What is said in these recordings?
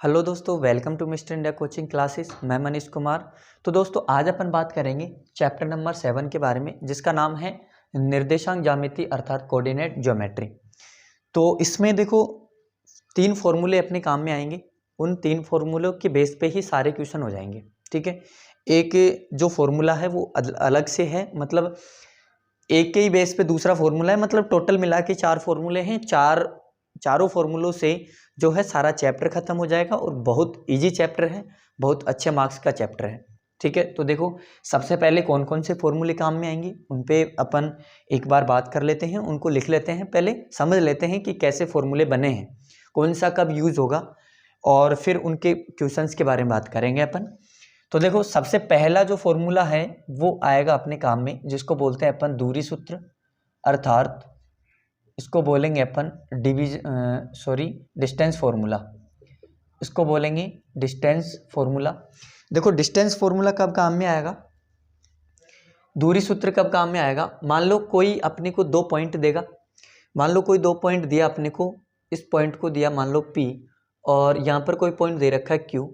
Hello दोस्तों, welcome to mister India coaching classes. मैं मनीष कुमार। तो दोस्तों आज अपन बात करेंगे चैप्टर नंबर 7 के बारे में, जिसका नाम है निर्देशांक ज्यामिति अर्थात कोऑर्डिनेट ज्योमेट्री। तो इसमें देखो 3 फॉर्मूले अपने काम में आएंगे। उन 3 फॉर्मूलों के बेस पे ही सारे क्वेश्चन हो जाएंगे। ठीक है, एक जो फॉर्मूला है वो अलग से है, मतलब एक के ही बेस पे दूसरा फॉर्मूला है, मतलब टोटल मिला के 4 फॉर्मूले हैं। चारों फॉर्मूलों से जो है सारा चैप्टर खत्म हो जाएगा और बहुत इजी चैप्टर है, बहुत अच्छे मार्क्स का चैप्टर है। ठीक है, तो देखो सबसे पहले कौन कौन से फॉर्मूले काम में आएंगे उन पे अपन एक बार बात कर लेते हैं, उनको लिख लेते हैं, पहले समझ लेते हैं कि कैसे फॉर्मूले बने हैं, कौन सा कब यूज होगा, और फिर उनके क्वेश्चंस के बारे में बात करेंगे अपन। तो देखो सबसे पहला जो फॉर्मूला है वो आएगा अपने काम में, जिसको बोलते हैं अपन दूरी सूत्र, अर्थात इसको बोलेंगे अपन डिस्टेंस फॉर्मूला। इसको बोलेंगे डिस्टेंस फॉर्मूला। देखो डिस्टेंस फॉर्मूला कब काम में आएगा, दूरी सूत्र कब काम में आएगा। मान लो कोई अपने को 2 पॉइंट देगा, मान लो कोई 2 पॉइंट दिया अपने को, इस पॉइंट को दिया मान लो P, और यहाँ पर कोई पॉइंट दे रखा है Q।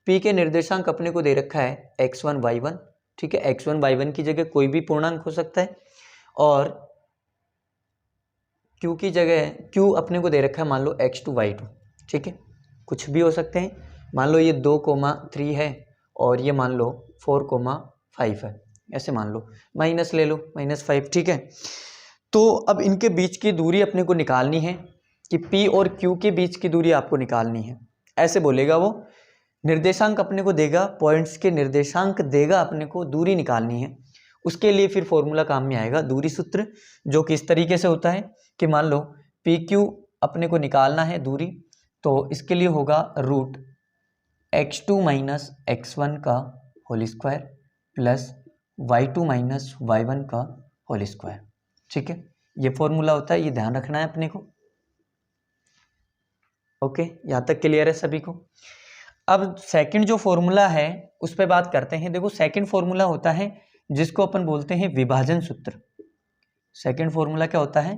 P के निर्देशांक अपने को दे रखा है x1 y1। ठीक है, x1 y1 की जगह कोई भी पूर्णांक हो सकता है, और Q की जगह Q अपने को दे रखा है मान लो x2 y2। ठीक है, कुछ भी हो सकते हैं। मान लो ये 2,3 है और ये मान लो 4,5 है, ऐसे मान लो, माइनस ले लो -5। ठीक है, तो अब इनके बीच की दूरी अपने को निकालनी है कि P और Q के बीच की दूरी आपको निकालनी है। ऐसे बोलेगा वो, निर्देशांक अपने को देगा, पॉइंट्स के निर्देशांक देगा, अपने को दूरी निकालनी है। उसके लिए फिर फॉर्मूला काम में आएगा दूरी सूत्र, जो कि इस तरीके से होता है कि मान लो PQ अपने को निकालना है दूरी, तो इसके लिए होगा रूट x2 माइनस x1 का whole square plus y2 minus y1 का होल स्क्वायर। ठीक है, ये फॉर्मूला होता है, ये ध्यान रखना है अपने को। ओके, यहाँ तक क्लियर है सभी को। अब सेकंड जो फॉर्मूला है उस पर बात करते हैं। देखो सेकंड फॉर्मूला होता है जिसको अपन बोलते हैं विभाजन सूत्र। सेकंड फॉर्मूला क्या होता है,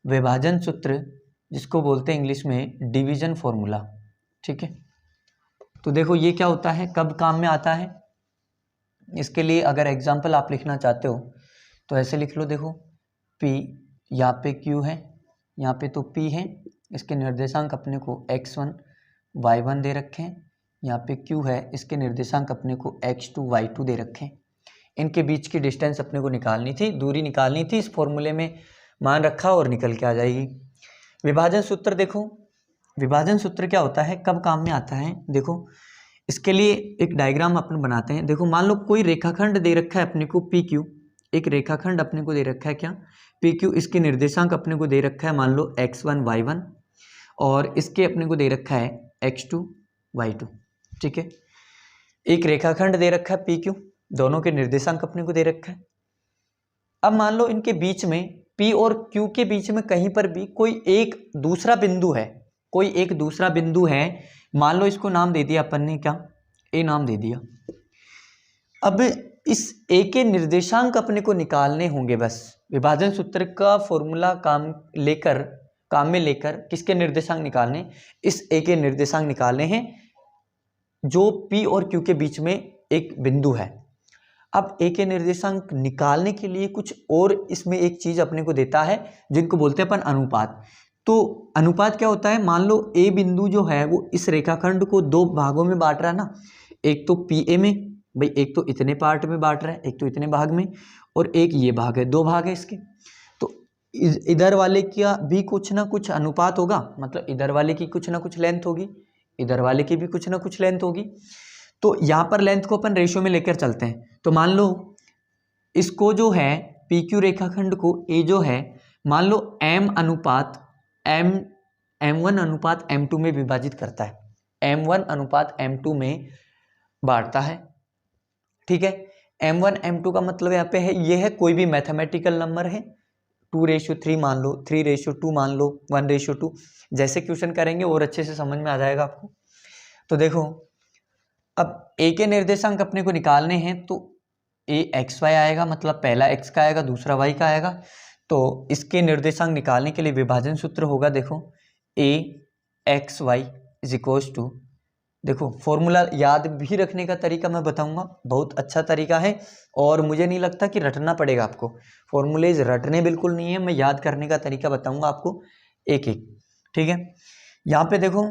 विभाजन सूत्र, जिसको बोलते हैं इंग्लिश में डिवीजन फॉर्मूला। ठीक है, तो देखो ये क्या होता है, कब काम में आता है। इसके लिए अगर एग्जाम्पल आप लिखना चाहते हो तो ऐसे लिख लो। देखो P, यहाँ पे Q है, यहाँ पे तो P है, इसके निर्देशांक अपने को x1 y1 दे रखे हैं, यहाँ पे Q है, इसके निर्देशांक अपने को x2 y2 दे रखे हैं। इनके बीच की डिस्टेंस अपने को निकालनी थी, दूरी निकालनी थी, इस फॉर्मूले में मान रखा और निकल के आ जाएगी। विभाजन सूत्र, देखो विभाजन सूत्र क्या होता है, कब काम में आता है। देखो इसके लिए एक डायग्राम अपन बनाते हैं। देखो मान लो कोई रेखाखंड दे रखा है अपने को PQ, एक रेखाखंड अपने को दे रखा है क्या PQ, इसके निर्देशांक अपने को दे रखा है मान लो x1 y1, और इसके अपने को दे रखा है x2 y2। ठीक है, एक रेखाखंड दे रखा है PQ, दोनों के निर्देशांक अपने को दे रखा है। अब मान लो इनके बीच में P और Q के बीच में कहीं पर भी कोई एक दूसरा बिंदु है, कोई एक दूसरा बिंदु है, मान लो इसको नाम दे दिया अपन ने, क्या A नाम दे दिया। अब इस A के निर्देशांक अपने को निकालने होंगे बस। विभाजन सूत्र का फॉर्मूला काम में लेकर किसके निर्देशांक निकालने, इस A के निर्देशांक निकालने हैं, जो P और Q के बीच में एक बिंदु है। अब A के निर्देशांक निकालने के लिए कुछ और इसमें एक चीज अपने को देता है, जिनको बोलते हैं अपन अनुपात। तो अनुपात क्या होता है, मान लो A बिंदु जो है वो इस रेखाखंड को 2 भागों में बांट रहा है ना, एक तो PA में, भाई एक तो इतने पार्ट में बांट रहा है, एक तो इतने भाग में, और एक ये भाग है, 2 भाग है इसके। तो इधर वाले का भी कुछ ना कुछ अनुपात होगा, मतलब इधर वाले की कुछ ना कुछ लेंथ होगी, इधर वाले की भी कुछ ना कुछ लेंथ होगी। तो यहाँ पर लेंथ को अपन रेशियो में लेकर चलते हैं। तो मान लो इसको जो है PQ रेखाखंड को A जो है, मान लो M1 अनुपात M2 में विभाजित करता है, M1 अनुपात M2 में बांटता है। ठीक है, M1 M2 का मतलब यहाँ पे है, ये है कोई भी मैथमेटिकल नंबर है, 2:3 मान लो, 3:2 मान लो, 1:2, जैसे क्वेश्चन करेंगे और अच्छे से समझ में आ जाएगा आपको। तो देखो अब A के निर्देशांक अपने को निकालने हैं, तो A xy आएगा, मतलब पहला x का आएगा, दूसरा y का आएगा। तो इसके निर्देशांक निकालने के लिए विभाजन सूत्र होगा, देखो A xy is equals to देखो फॉर्मूला याद भी रखने का तरीका मैं बताऊंगा, बहुत अच्छा तरीका है और मुझे नहीं लगता कि रटना पड़ेगा आपको। फॉर्मूलेज रटने बिल्कुल नहीं है, मैं याद करने का तरीका बताऊंगा आपको एक एक। ठीक है, यहाँ पे देखो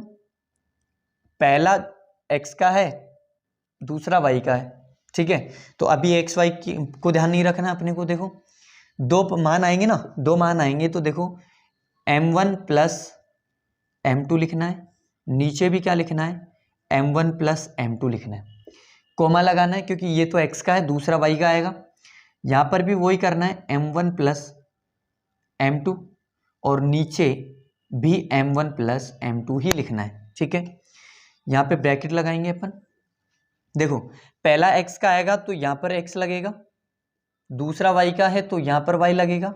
पहला x का है, दूसरा y का है। ठीक है, तो अभी एक्स वाई को ध्यान नहीं रखना अपने को। देखो दो मान आएंगे ना, दो मान आएंगे तो देखो m1 प्लस m2 लिखना है, नीचे भी क्या लिखना है m1 प्लस m2 लिखना है, कोमा लगाना है क्योंकि ये तो x का है, दूसरा y का आएगा। यहाँ पर भी वही करना है m1 प्लस m2 और नीचे भी m1 प्लस m2 ही लिखना है। ठीक है, यहाँ पे ब्रैकेट लगाएंगे अपन। देखो पहला x का आएगा तो यहाँ पर x लगेगा, दूसरा y का है तो यहाँ पर y लगेगा।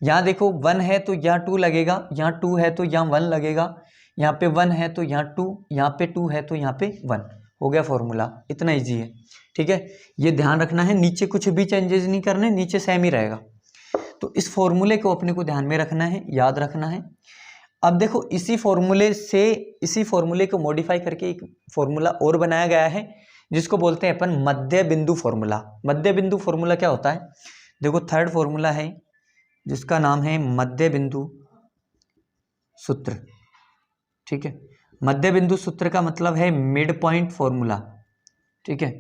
यहाँ देखो 1 है तो यहाँ 2 लगेगा, यहाँ 2 है तो यहाँ 1 लगेगा, यहाँ पे 1 है तो यहाँ 2, यहाँ पे 2 है तो यहाँ पे 1। हो गया फॉर्मूला, इतना इजी है। ठीक है, ये ध्यान रखना है, नीचे कुछ भी चेंजेस नहीं करने, नीचे सेम ही रहेगा। तो इस फॉर्मूले को अपने को ध्यान में रखना है, याद रखना है। अब देखो इसी फॉर्मूले को मॉडिफाई करके एक फॉर्मूला और बनाया गया है जिसको बोलते हैं अपन मध्य बिंदु फॉर्मूला। मध्य बिंदु फॉर्मूला क्या होता है, देखो थर्ड फॉर्मूला है जिसका नाम है मध्य बिंदु सूत्र। ठीक है, मध्य बिंदु सूत्र का मतलब है मिड पॉइंट फॉर्मूला। ठीक है,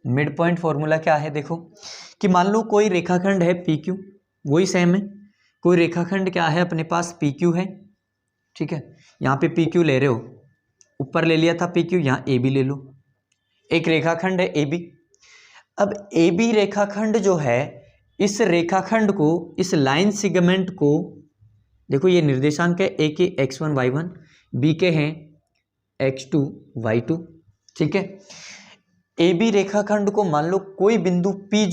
मिड पॉइंट फॉर्मूला क्या है, देखो कि मान लो कोई रेखाखंड है पी क्यू, वही सेम है, कोई रेखाखंड क्या है अपने पास पी क्यू है। ठीक है, यहाँ पे पी क्यू ले रहे हो, ऊपर ले लिया था पी क्यू, यहाँ ए बी ले लो, एक रेखाखंड है ए बी। अब ए बी रेखाखंड जो है, इस रेखाखंड को, इस लाइन सेगमेंट को, देखो ये निर्देशांक है, ए के x1 y1, बी के हैं x2 y2। ठीक है, ए बी रेखाखंड को मान लो कोई बिंदु P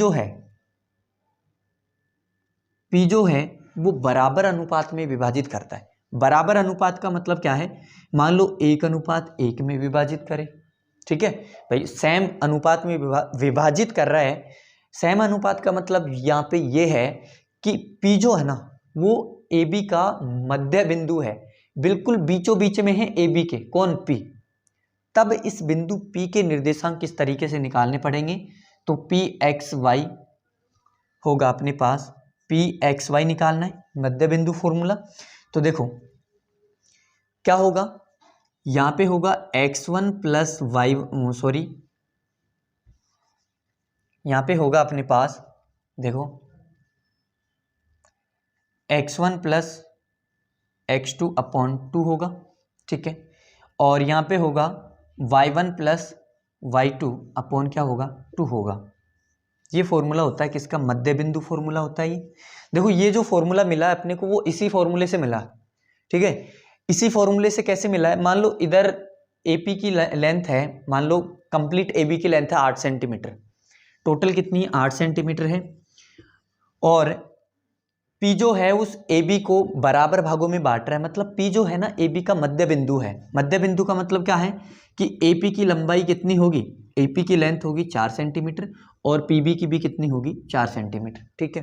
जो है वो बराबर अनुपात में विभाजित करता है। बराबर अनुपात का मतलब क्या है, मान लो 1:1 में विभाजित करे। ठीक है भाई, सेम अनुपात में विभाजित कर रहा है। सेम अनुपात का मतलब यहाँ पे ये है कि P जो है ना वो AB का मध्य बिंदु है, बिल्कुल बीचों बीच में है AB के, कौन P। तब इस बिंदु P के निर्देशांक किस तरीके से निकालने पड़ेंगे, तो PXY होगा अपने पास, PXY निकालना है, मध्य बिंदु फॉर्मूला। तो देखो क्या होगा, यहाँ पे होगा x1 प्लस वाई, सॉरी यहाँ पे होगा अपने पास, देखो x1 प्लस x2 अपॉन 2 होगा। ठीक है, और यहाँ पे होगा y1 प्लस y2 अपॉन क्या होगा 2 होगा। ये फॉर्मूला होता है किसका, मध्य बिंदु फॉर्मूला होता है ये। देखो ये जो फॉर्मूला मिला है अपने को वो इसी फॉर्मूले से मिला। ठीक है, इसी फॉर्मूले से कैसे मिला है, मान लो इधर AP की लेंथ है, मान लो कंप्लीट AB की लेंथ है 8 सेंटीमीटर, टोटल कितनी है 8 सेंटीमीटर है, और P जो है उस AB को बराबर भागों में बांट रहा है, मतलब P जो है ना AB का मध्य बिंदु है। मध्य बिंदु का मतलब क्या है कि AP की लंबाई कितनी होगी, AP की लेंथ होगी 4 सेंटीमीटर और PB की भी कितनी होगी 4 सेंटीमीटर। ठीक है,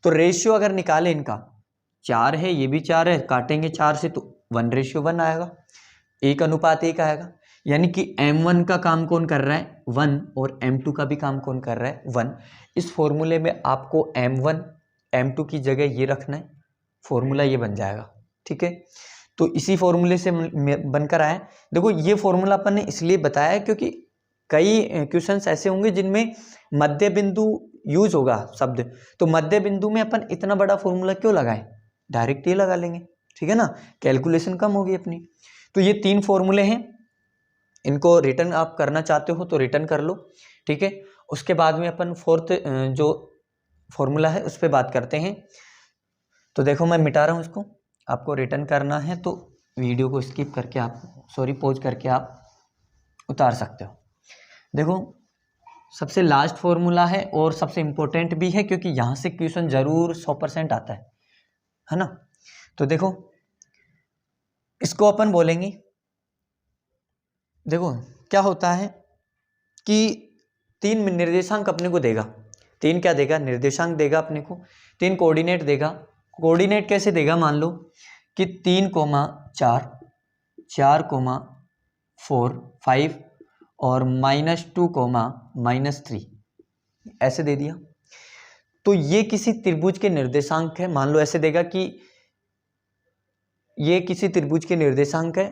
तो रेशियो अगर निकाले इनका, 4 है ये भी 4 है, काटेंगे 4 से तो 1:1 आएगा, 1:1 आएगा। यानी कि M1 का काम कौन कर रहा है 1 और M2 का भी काम कौन कर रहा है 1। इस फॉर्मूले में आपको M1 M2 की जगह ये रखना है, फॉर्मूला ये बन जाएगा। ठीक है, तो इसी फॉर्मूले से बनकर आया। देखो ये फॉर्मूला अपन ने इसलिए बताया क्योंकि कई क्वेश्चंस ऐसे होंगे जिनमें मध्य बिंदु यूज होगा शब्द, तो मध्य बिंदु में अपन इतना बड़ा फॉर्मूला क्यों लगाएं, डायरेक्ट ये लगा लेंगे। ठीक है ना, कैलकुलेशन कम होगी अपनी। तो ये 3 फॉर्मूले हैं, इनको रिटर्न आप करना चाहते हो तो रिटर्न कर लो। ठीक है, उसके बाद में अपन फोर्थ जो फॉर्मूला है उस पर बात करते हैं। तो देखो मैं मिटा रहा हूँ इसको, आपको रिटर्न करना है तो वीडियो को स्किप करके आप, सॉरी पॉज करके आप उतार सकते हो। देखो सबसे लास्ट फॉर्मूला है और सबसे इम्पोर्टेंट भी है क्योंकि यहाँ से क्वेश्चन जरूर 100% आता है ना। तो देखो इसको अपन बोलेंगे, देखो क्या होता है कि 3 निर्देशांक अपने को देगा, 3 क्या देगा, निर्देशांक देगा अपने को, 3 कोऑर्डिनेट देगा। कोऑर्डिनेट कैसे देगा, मान लो कि 3,4, 4,5, 4 5 और -2 -3 ऐसे दे दिया। तो ये किसी त्रिभुज के निर्देशांक है, मान लो ऐसे देगा कि ये किसी त्रिभुज के निर्देशांक है।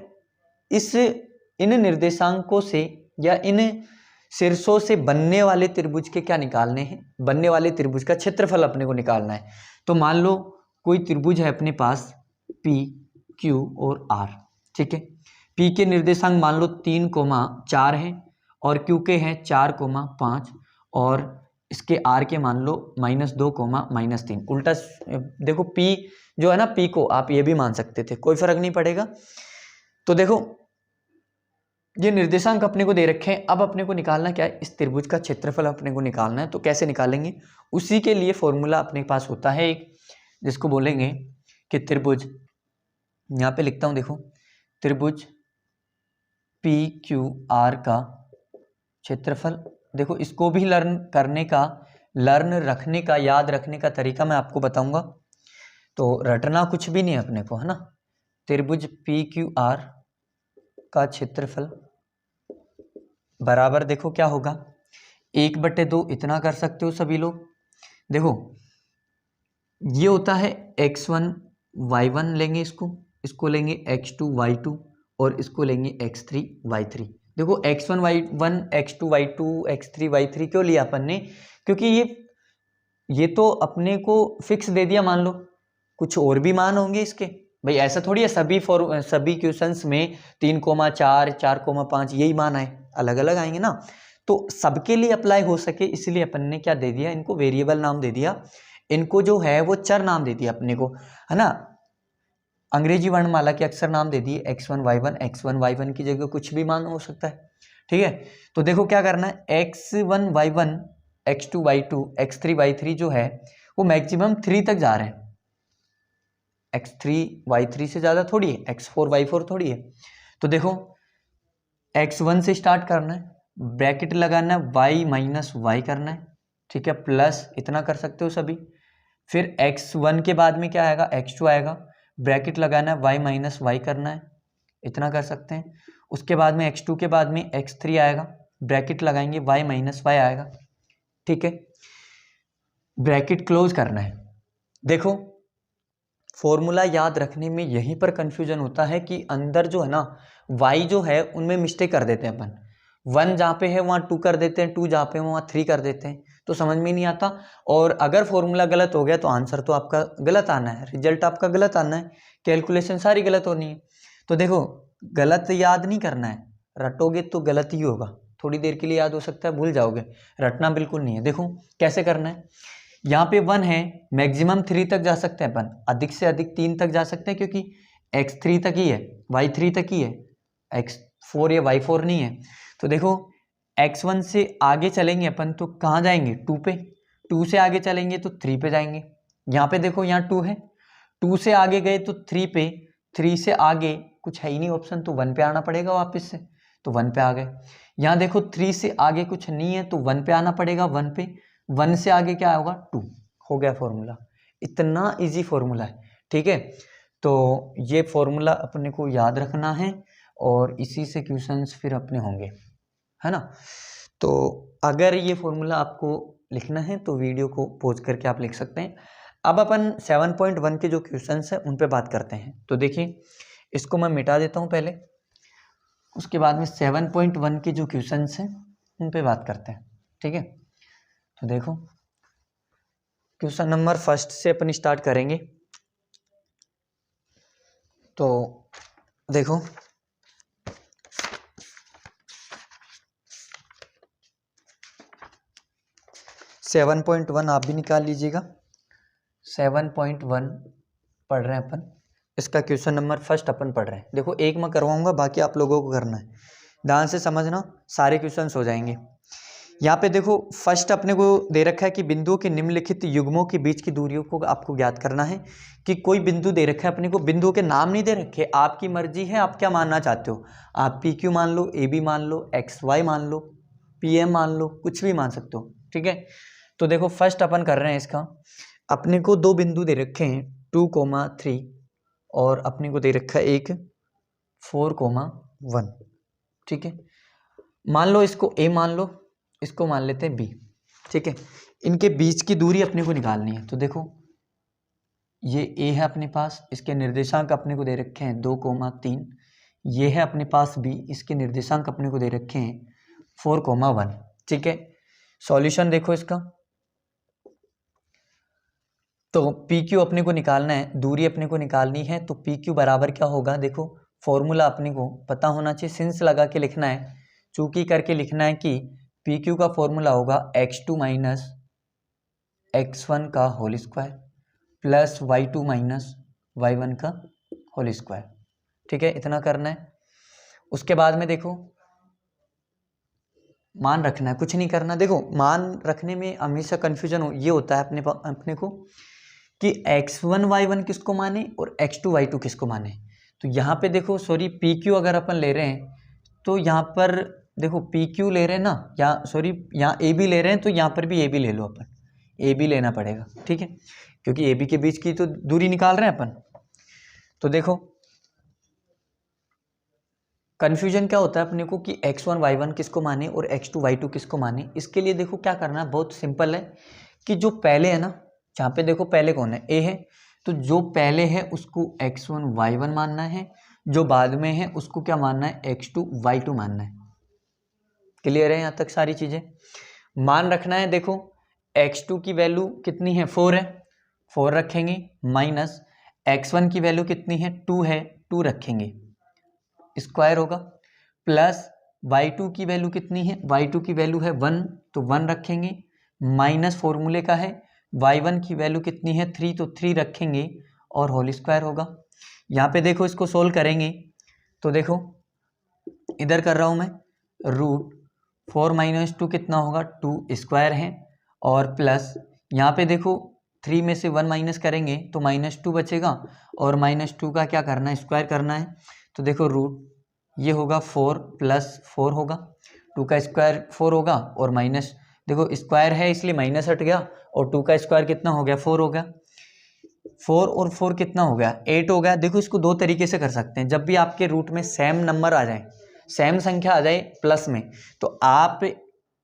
इन निर्देशांकों से या इन शीर्षों से बनने वाले त्रिभुज के क्या निकालने हैं, बनने वाले त्रिभुज का क्षेत्रफल अपने को निकालना है। तो मान लो कोई त्रिभुज है अपने पास P, Q और R, ठीक है। P के निर्देशांक मान लो 3,4 है और Q के हैं 4,5 और इसके R के मान लो -2, -3। उल्टा देखो P जो है ना, P को आप ये भी मान सकते थे, कोई फर्क नहीं पड़ेगा। तो देखो ये निर्देशांक अपने को दे रखे हैं। अब अपने को निकालना क्या है, इस त्रिभुज का क्षेत्रफल अपने को निकालना है। तो कैसे निकालेंगे, उसी के लिए फॉर्मूला अपने पास होता है एक, जिसको बोलेंगे कि त्रिभुज, यहाँ पे लिखता हूँ देखो, त्रिभुज PQR का क्षेत्रफल। देखो इसको भी लर्न रखने का, याद रखने का तरीका मैं आपको बताऊंगा। तो रटना कुछ भी नहीं है अपने को, है ना। त्रिभुज PQR का क्षेत्रफल बराबर देखो क्या होगा, 1/2 इतना कर सकते हो सभी लोग। देखो ये होता है x1 y1 लेंगे, इसको लेंगे x2 y2 और इसको लेंगे x3 y3। देखो x1 y1 x2 y2 x3 y3 क्यों लिया अपन ने, क्योंकि ये तो अपने को फिक्स दे दिया। मान लो कुछ और भी मान होंगे इसके, भाई ऐसा थोड़ी है सभी क्वेश्चंस में 3,4 4,5 यही मान आए, अलग अलग आएंगे ना। तो सबके लिए अप्लाई हो सके इसलिए अपन ने क्या दे दिया, इनको वेरिएबल नाम दे दिया, इनको जो है वो चर नाम दे दिया अपने को, है ना। अंग्रेजी वर्णमाला के अक्षर नाम दे दिए x1 y1 की जगह कुछ भी मान हो सकता है, ठीक है। तो देखो क्या करना है, x1 y1 x2 y2 x3 y3 जो है वो मैक्सिमम 3 तक जा रहे हैं। x3 y3 से ज़्यादा थोड़ी है, x4 y4 थोड़ी है। तो देखो x1 से स्टार्ट करना है, ब्रैकेट लगाना है, y - y करना है, ठीक है, प्लस इतना कर सकते हो सभी। फिर x1 के बाद में क्या आएगा, x2 आएगा, ब्रैकेट लगाना है, y - y करना है, इतना कर सकते हैं। उसके बाद में x2 के बाद में x3 आएगा, ब्रैकेट लगाएंगे, y - y आएगा, ठीक है, ब्रैकेट क्लोज करना है। देखो फॉर्मूला याद रखने में यहीं पर कंफ्यूजन होता है कि अंदर जो है ना y जो है उनमें मिस्टेक कर देते हैं अपन, 1 जहाँ पे है वहाँ 2 कर देते हैं, 2 जहाँ पे वहाँ 3 कर देते हैं, तो समझ में नहीं आता। और अगर फॉर्मूला गलत हो गया तो आंसर तो आपका गलत आना है, रिजल्ट आपका गलत आना है, कैलकुलेशन सारी गलत होनी है। तो देखो गलत याद नहीं करना है, रटोगे तो गलत ही होगा, थोड़ी देर के लिए याद हो सकता है, भूल जाओगे, रटना बिल्कुल नहीं है। देखो कैसे करना है, यहाँ पे 1 है, मैक्सिमम 3 तक जा सकते हैं अपन, अधिक से अधिक 3 तक जा सकते हैं, क्योंकि x3 तक ही है, y3 तक ही है, x4 या y4 नहीं है। तो देखो x1 से आगे चलेंगे अपन तो कहाँ जाएंगे, 2 पे, 2 से आगे चलेंगे तो 3 पे जाएंगे। यहाँ पे देखो यहाँ 2 है, 2 से आगे गए तो 3 पे, 3 से आगे कुछ है ही नहीं ऑप्शन, तो 1 पे आना पड़ेगा वापस से, तो 1 पे आ गए। यहाँ देखो 3 से आगे कुछ नहीं है तो 1 पे आना पड़ेगा, 1 पे, 1 से आगे क्या होगा, 2, हो गया फॉर्मूला। इतना इजी फॉर्मूला है, ठीक है। तो ये फॉर्मूला अपने को याद रखना है और इसी से क्वेश्चंस फिर अपने होंगे, है ना। तो अगर ये फॉर्मूला आपको लिखना है तो वीडियो को पॉज करके आप लिख सकते हैं। अब अपन 7.1 के जो क्वेश्चंस हैं उन पे बात करते हैं। तो देखिए इसको मैं मिटा देता हूँ पहले, उसके बाद में 7.1 के जो क्वेश्चंस हैं उन पे बात करते हैं, ठीक है। तो देखो क्वेश्चन नंबर फर्स्ट से अपन स्टार्ट करेंगे। तो देखो 7.1 आप भी निकाल लीजिएगा। 7.1 पढ़ रहे हैं अपन, इसका क्वेश्चन नंबर फर्स्ट अपन पढ़ रहे हैं। देखो एक मैं करवाऊंगा, बाकी आप लोगों को करना है, ध्यान से समझना, सारे क्वेश्चंस हो जाएंगे। यहाँ पे देखो फर्स्ट अपने को दे रखा है कि बिंदुओं के निम्नलिखित युग्मों के बीच की दूरियों को आपको ज्ञात करना है। कि कोई बिंदु दे रखा है अपने को, बिंदुओं के नाम नहीं दे रखे, आपकी मर्जी है आप क्या मानना चाहते हो, आप PQ मान लो, AB मान लो, XY मान लो, PM मान लो, कुछ भी मान सकते हो, ठीक है। तो देखो फर्स्ट अपन कर रहे हैं इसका, अपने को 2 बिंदु दे रखे हैं 2,3 और अपने को दे रखा है एक 4,1, ठीक है। मान लो इसको a मान लो, इसको मान लेते हैं b, ठीक है। इनके बीच की दूरी अपने को निकालनी है। तो देखो ये a है अपने पास, इसके निर्देशांक अपने को दे रखे हैं 2,3। ये है अपने पास b, इसके निर्देशांक अपने को दे रखे हैं 4,1, ठीक है। सॉल्यूशन देखो इसका, तो पी क्यू अपने को निकालना है, दूरी अपने को निकालनी है। तो पी क्यू बराबर क्या होगा, देखो फॉर्मूला अपने को पता होना चाहिए, सिंस लगा के लिखना है, चूंकि करके लिखना है कि पी क्यू का फॉर्मूला होगा x2 माइनस x1 का whole square plus y2 minus y1 का होल स्क्वायर, ठीक है। इतना करना है। उसके बाद में देखो मान रखना है, कुछ नहीं करना। देखो मान रखने में हमेशा कन्फ्यूजन ये होता है अपने को कि x1 y1 किसको माने और x2 y2 किसको माने। तो यहाँ पे देखो सॉरी पी क्यू अगर अपन ले रहे हैं तो यहाँ पर देखो पी क्यू ले रहे हैं ना, या सॉरी यहाँ ए बी ले रहे हैं, तो यहाँ पर भी ए बी ले लो, अपन ए बी लेना पड़ेगा, ठीक है, क्योंकि ए बी के बीच की तो दूरी निकाल रहे हैं अपन। तो देखो कन्फ्यूजन क्या होता है अपने को कि x1 y1 किसको माने और x2 y2 किसको माने। इसके लिए देखो क्या करना है, बहुत सिंपल है कि जो पहले है ना, जहाँ पे देखो पहले कौन है, a है, तो जो पहले है उसको x1 y1 मानना है, जो बाद में है उसको क्या मानना है, x2 y2 मानना है। क्लियर है यहाँ तक सारी चीज़ें। मान रखना है, देखो x2 की वैल्यू कितनी है, 4 है, 4 रखेंगे, माइनस x1 की वैल्यू कितनी है, 2 है, 2 रखेंगे, स्क्वायर होगा, प्लस y2 की वैल्यू कितनी है, y2 की वैल्यू है 1, तो 1 रखेंगे, माइनस फॉर्मूले का है y1 की वैल्यू कितनी है 3, तो 3 रखेंगे और होल स्क्वायर होगा। यहाँ पे देखो इसको सोल्व करेंगे तो देखो इधर कर रहा हूँ मैं, रूट 4 माइनस 2 कितना होगा, 2 स्क्वायर है, और प्लस यहाँ पे देखो 3 में से 1 माइनस करेंगे तो -2 बचेगा, और -2 का क्या करना है, स्क्वायर करना है। तो देखो रूट ये होगा 4 + 4 होगा, 2 का स्क्वायर 4 होगा, और माइनस देखो स्क्वायर है इसलिए माइनस हट गया, और 2 का स्क्वायर कितना हो गया, 4 हो गया। 4 और 4 कितना हो गया, 8 हो गया। देखो इसको दो तरीके से कर सकते हैं, जब भी आपके रूट में सेम नंबर आ जाए, सेम संख्या आ जाए प्लस में, तो आप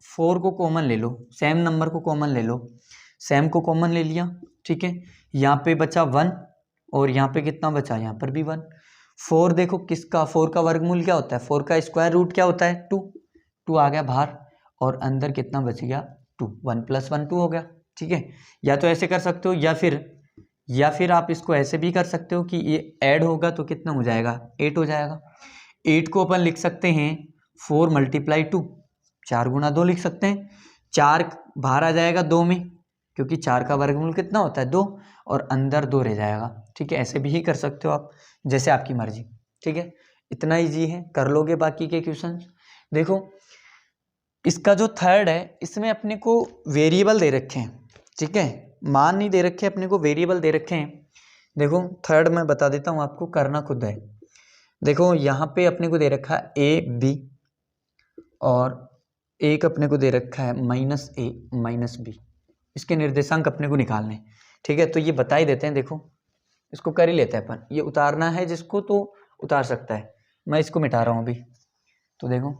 4 को कॉमन ले लो, सेम नंबर को कॉमन ले लो, सेम को कॉमन ले लिया, ठीक है। यहाँ पे बचा 1 और यहाँ पे कितना बचा, यहाँ पर भी 1। 4 देखो किसका, 4 का वर्गमूल क्या होता है, 4 का स्क्वायर रूट क्या होता है, 2, 2 आ गया बाहर, और अंदर कितना बच गया, 2, 1 + 1 2 हो गया, ठीक है। या तो ऐसे कर सकते हो, या फिर आप इसको ऐसे भी कर सकते हो कि ये ऐड होगा तो कितना हो जाएगा, 8 हो जाएगा। 8 को अपन लिख सकते हैं 4 × 2, 4 × 2 लिख सकते हैं, 4 बाहर आ जाएगा 2 में, क्योंकि 4 का वर्गमूल कितना होता है, 2, और अंदर 2 रह जाएगा, ठीक है। ऐसे भी ही कर सकते हो आप, जैसे आपकी मर्जी, ठीक है। इतना ईजी है, कर लोगे बाकी के क्वेश्चन। देखो इसका जो थर्ड है, इसमें अपने को वेरिएबल दे रखे हैं, ठीक है, मान नहीं दे रखे, अपने को वेरिएबल दे रखे हैं। देखो थर्ड मैं बता देता हूँ आपको, करना खुद है। देखो यहाँ पे अपने को दे रखा है a b, और एक अपने को दे रखा है -a - b, इसके निर्देशांक अपने को निकालने, ठीक है। तो ये बता ही देते हैं, देखो इसको कर ही लेते हैं अपन, ये उतारना है जिसको तो उतार सकता है, मैं इसको मिटा रहा हूँ अभी। तो देखो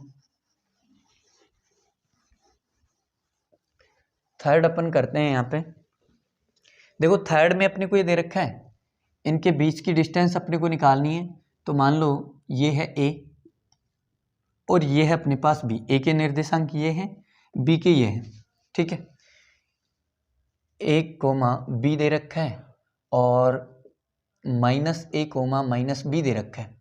थर्ड अपन करते हैं यहाँ पे। देखो थर्ड में अपने को ये दे रखा है, इनके बीच की डिस्टेंस अपने को निकालनी है। तो मान लो ये है a और ये है अपने पास b, a के निर्देशांक ये हैं, b के ये हैं, ठीक है। a, b दे रखा है और -a, -b दे रखा है।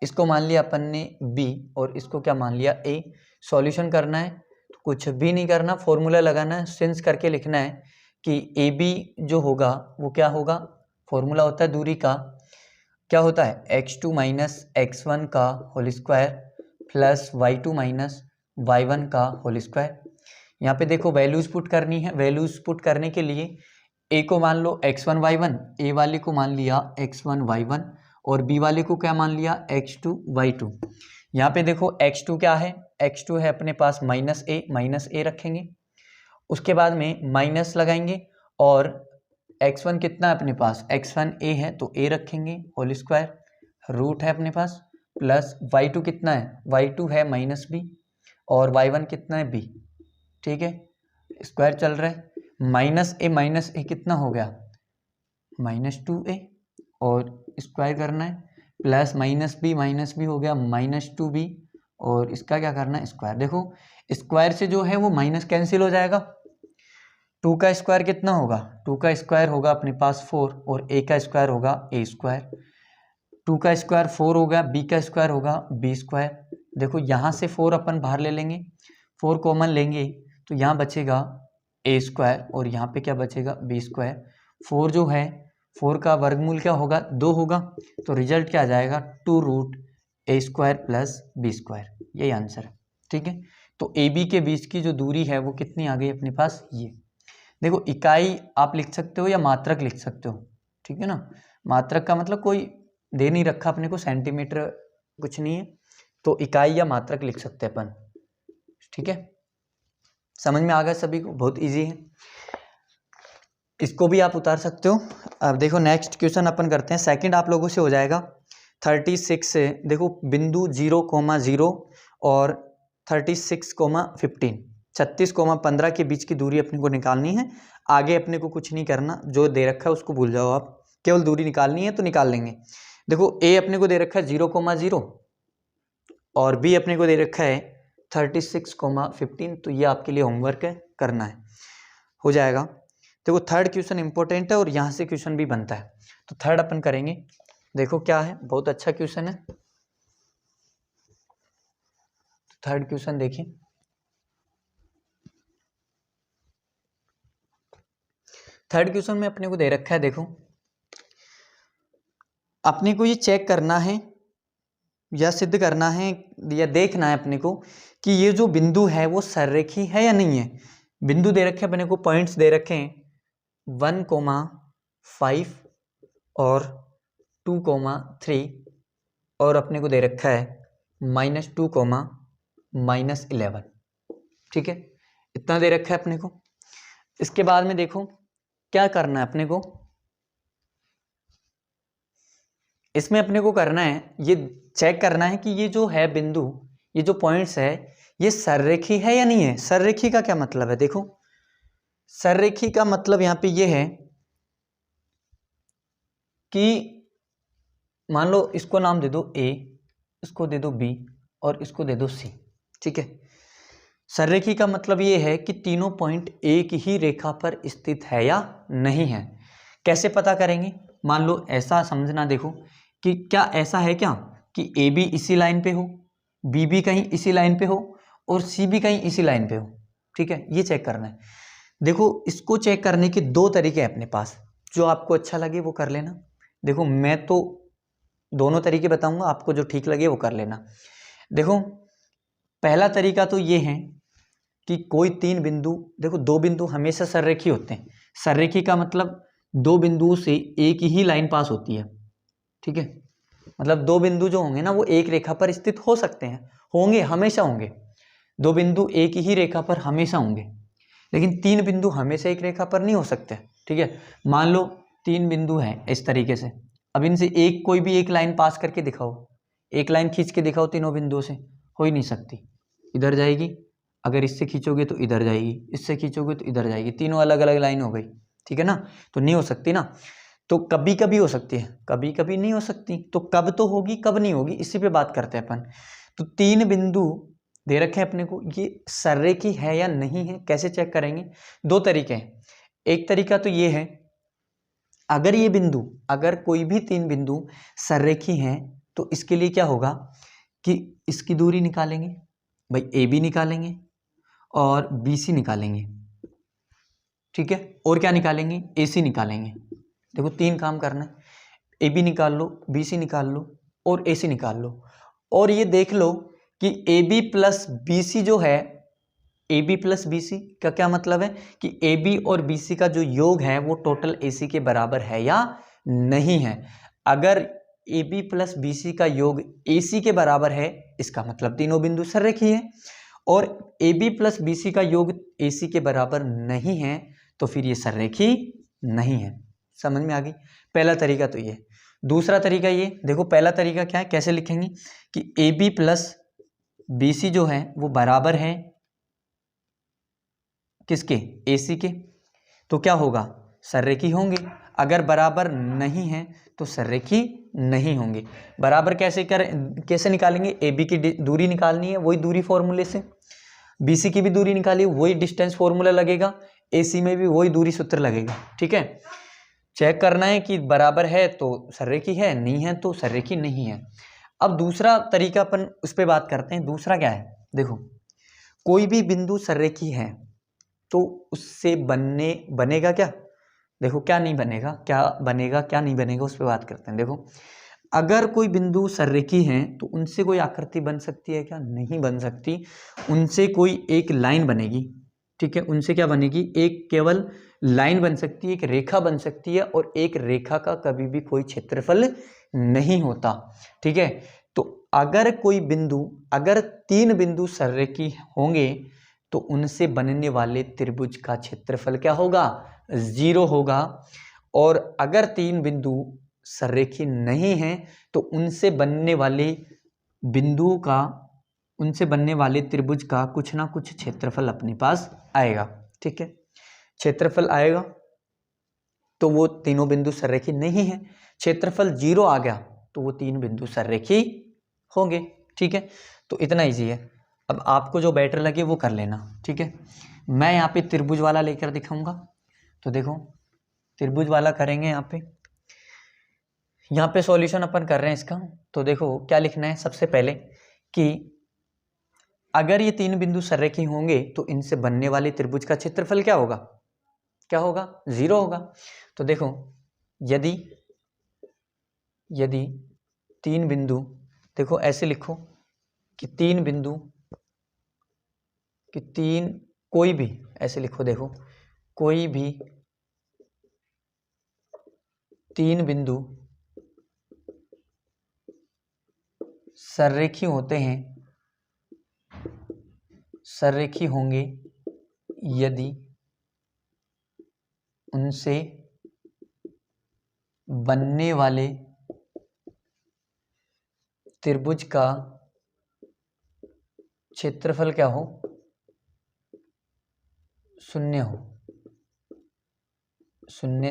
इसको मान लिया अपन ने b और इसको क्या मान लिया a। सॉल्यूशन करना है तो कुछ भी नहीं करना, फॉर्मूला लगाना है, सिंस करके लिखना है कि ए बी जो होगा वो क्या होगा, फॉर्मूला होता है दूरी का, क्या होता है x2 - x1 का whole square plus y2 - y1 का होल स्क्वायर। यहाँ पे देखो वैल्यूज पुट करनी है, वैल्यूज पुट करने के लिए a को मान लो x1 y1, a वाले को मान लिया x1 y1 और b वाले को क्या मान लिया x2 y2। यहाँ पे देखो x2 क्या है, x2 है अपने पास -a रखेंगे, उसके बाद में माइनस लगाएंगे, और x1 कितना है अपने पास, x1 a है तो a रखेंगे, होल स्क्वायर, रूट है अपने पास प्लस y2 कितना है, y2 है -b और y1 कितना है b, ठीक है, स्क्वायर चल रहा है, -a कितना हो गया -2a और स्क्वायर करना है, प्लस -b हो गया -2b और इसका क्या करना है स्क्वायर। देखो स्क्वायर से जो है वो माइनस कैंसिल हो जाएगा, 2 का स्क्वायर कितना होगा, 2 का स्क्वायर होगा अपने पास 4 और a का स्क्वायर होगा a स्क्वायर, 2 का स्क्वायर 4 होगा, b का स्क्वायर होगा b स्क्वायर। देखो यहाँ से 4 अपन बाहर ले लेंगे, 4 कॉमन लेंगे तो यहाँ बचेगा a स्क्वायर और यहाँ पे क्या बचेगा b स्क्वायर। 4 जो है 4 का वर्गमूल क्या होगा 2 होगा, तो रिजल्ट क्या आ जाएगा 2√a square plus b square, यही आंसर है, ठीक है। तो ए बी के बीच की जो दूरी है वो कितनी आ गई अपने पास, ये देखो इकाई आप लिख सकते हो या मात्रक लिख सकते हो, ठीक है ना। मात्रक का मतलब कोई दे नहीं रखा अपने को, सेंटीमीटर कुछ नहीं है, तो इकाई या मात्रक लिख सकते हैं अपन, ठीक है। समझ में आ गया सभी को, बहुत इजी है, इसको भी आप उतार सकते हो। अब देखो नेक्स्ट क्वेश्चन अपन करते हैं, सेकंड आप लोगों से हो जाएगा 36 से। देखो बिंदु 0,0 और 36,15 36,15 के बीच की दूरी अपने को निकालनी है। आगे अपने को कुछ नहीं करना, जो दे रखा है उसको भूल जाओ आप, केवल दूरी निकालनी है तो निकाल लेंगे। देखो ए अपने को दे रखा है 0,0 और बी अपने को दे रखा है 36,15, तो ये आपके लिए होमवर्क है, करना है, हो जाएगा। देखो थर्ड क्वेश्चन इंपॉर्टेंट है और यहाँ से क्वेश्चन भी बनता है, तो थर्ड अपन करेंगे। देखो क्या है, बहुत अच्छा क्वेश्चन है, थर्ड क्वेश्चन देखिए। थर्ड क्वेश्चन में अपने को दे रखा है, देखो अपने को ये चेक करना है या सिद्ध करना है या देखना है अपने को कि ये जो बिंदु है वो सररेखी है या नहीं है। बिंदु दे रखे हैं अपने को, पॉइंट्स दे रखे हैं 1,5 और 2,3 और अपने को दे रखा है -2, -11, ठीक है, इतना दे रखा है अपने को। इसके बाद में देखो क्या करना है अपने को, इसमें अपने को करना है ये चेक करना है कि ये जो है बिंदु, ये जो पॉइंट्स है ये सररेखी है या नहीं है। सररेखी का क्या मतलब है, देखो सररेखी का मतलब यहाँ पे ये है कि मान लो इसको नाम दे दो A, इसको दे दो B और इसको दे दो C, ठीक है। सररेखी का मतलब ये है कि तीनों पॉइंट एक ही रेखा पर स्थित है या नहीं है। कैसे पता करेंगे, मान लो ऐसा समझना, देखो कि क्या ऐसा है क्या कि ए बी इसी लाइन पे हो, बी भी कहीं इसी लाइन पे हो और सी भी कहीं इसी लाइन पे हो, ठीक है, ये चेक करना है। देखो इसको चेक करने के दो तरीके हैं अपने पास, जो आपको अच्छा लगे वो कर लेना। देखो मैं तो दोनों तरीके बताऊंगा, आपको जो ठीक लगे वो कर लेना। देखो पहला तरीका तो ये है कि कोई तीन बिंदु, देखो दो बिंदु हमेशा सररेखी होते हैं। सररेखी का मतलब दो बिंदुओं से एक ही लाइन पास होती है, ठीक है, मतलब दो बिंदु जो होंगे ना वो एक रेखा पर स्थित हो सकते हैं, होंगे, हमेशा होंगे, दो बिंदु एक ही रेखा पर हमेशा होंगे, लेकिन तीन बिंदु हमेशा एक रेखा पर नहीं हो सकते, ठीक है। मान लो तीन बिंदु हैं इस तरीके से, अब इनसे एक कोई भी एक लाइन पास करके दिखाओ, एक लाइन खींच के दिखाओ तीनों बिंदुओं से, हो ही नहीं सकती, इधर जाएगी, अगर इससे खींचोगे तो इधर जाएगी, इससे खींचोगे तो इधर जाएगी, तीनों अलग अलग लाइन हो गई, ठीक है ना, तो नहीं हो सकती ना। तो कभी कभी हो सकती है, कभी कभी नहीं हो सकती, तो कब तो होगी कब नहीं होगी, इसी पे बात करते हैं अपन। तो तीन बिंदु दे रखे हैं अपने को, ये सररेखी है या नहीं है, कैसे चेक करेंगे, दो तरीके हैं। एक तरीका तो ये है, अगर ये बिंदु, अगर कोई भी तीन बिंदु सररेखी हैं तो इसके लिए क्या होगा कि इसकी दूरी निकालेंगे, भाई ए बी निकालेंगे और बी सी निकालेंगे, ठीक है, और क्या निकालेंगे, ए सी निकालेंगे। देखो तीन काम करना है, ए बी निकाल लो, बी सी निकाल लो और ए सी निकाल लो, और ये देख लो कि A B plus B C जो है, A B plus B C का क्या मतलब है कि ए बी और बी सी का जो योग है वो टोटल ए सी के बराबर है या नहीं है। अगर A B plus B C का योग ए सी के बराबर है, इसका मतलब तीनों बिंदु सररेखी है, और A B plus B C का योग ए सी के बराबर नहीं है, तो फिर ये सररेखी नहीं है। समझ में आ गई, पहला तरीका तो ये। दूसरा तरीका ये देखो, पहला तरीका क्या है, कैसे लिखेंगे कि A B plus B C जो है वो बराबर है किसके, ए सी के। तो क्या होगा, सररेखी होंगे। अगर बराबर नहीं है तो सररेखी नहीं होंगे। बराबर कैसे निकालेंगे, ए बी की दूरी निकालनी है, वही दूरी फॉर्मूले से, बी सी की भी दूरी निकालिए, वही डिस्टेंस फॉर्मूला लगेगा, ए सी में भी वही दूरी सूत्र लगेगा। ठीक है, चेक करना है कि बराबर है तो सररेखी है, नहीं है तो सररेखी नहीं है। अब दूसरा तरीका अपन उस पर बात करते हैं। दूसरा क्या है, देखो कोई भी बिंदु सररेखी है तो उससे बनेगा क्या, देखो क्या नहीं बनेगा, क्या बनेगा क्या नहीं बनेगा, उस पर बात करते हैं। देखो अगर कोई बिंदु सररेखी है तो उनसे कोई आकृति बन सकती है क्या, नहीं बन सकती। उनसे कोई एक लाइन बनेगी। ठीक है, उनसे क्या बनेगी, एक केवल लाइन बन सकती है, एक रेखा बन सकती है, और एक रेखा का कभी भी कोई क्षेत्रफल नहीं होता। ठीक है, तो अगर कोई बिंदु, अगर 3 बिंदु सररेखी होंगे तो उनसे बनने वाले त्रिभुज का क्षेत्रफल क्या होगा, 0 होगा। और अगर 3 बिंदु सररेखी नहीं है तो उनसे बनने वाले बिंदुओं का, उनसे बनने वाले त्रिभुज का कुछ ना कुछ क्षेत्रफल अपने पास आएगा। ठीक है, क्षेत्रफल आएगा तो वो तीनों बिंदु सररेखी नहीं है। क्षेत्रफल 0 आ गया तो वो 3 बिंदु सररेखी होंगे। ठीक है, तो इतना इजी है। अब आपको जो बेटर लगे वो कर लेना। ठीक है, मैं यहाँ पे त्रिभुज वाला लेकर दिखाऊंगा। तो देखो त्रिभुज वाला करेंगे। यहाँ पे सॉल्यूशन अपन कर रहे हैं इसका। तो देखो क्या लिखना है, सबसे पहले कि अगर ये 3 बिंदु सररेखी होंगे तो इनसे बनने वाले त्रिभुज का क्षेत्रफल क्या होगा, क्या होगा, 0 होगा। तो देखो यदि 3 बिंदु, देखो ऐसे लिखो कि 3 बिंदु, कि 3 कोई भी, ऐसे लिखो, देखो कोई भी 3 बिंदु सररेखी होते हैं, सररेखी होंगे यदि उनसे बनने वाले त्रिभुज का क्षेत्रफल क्या हो, 0 हो,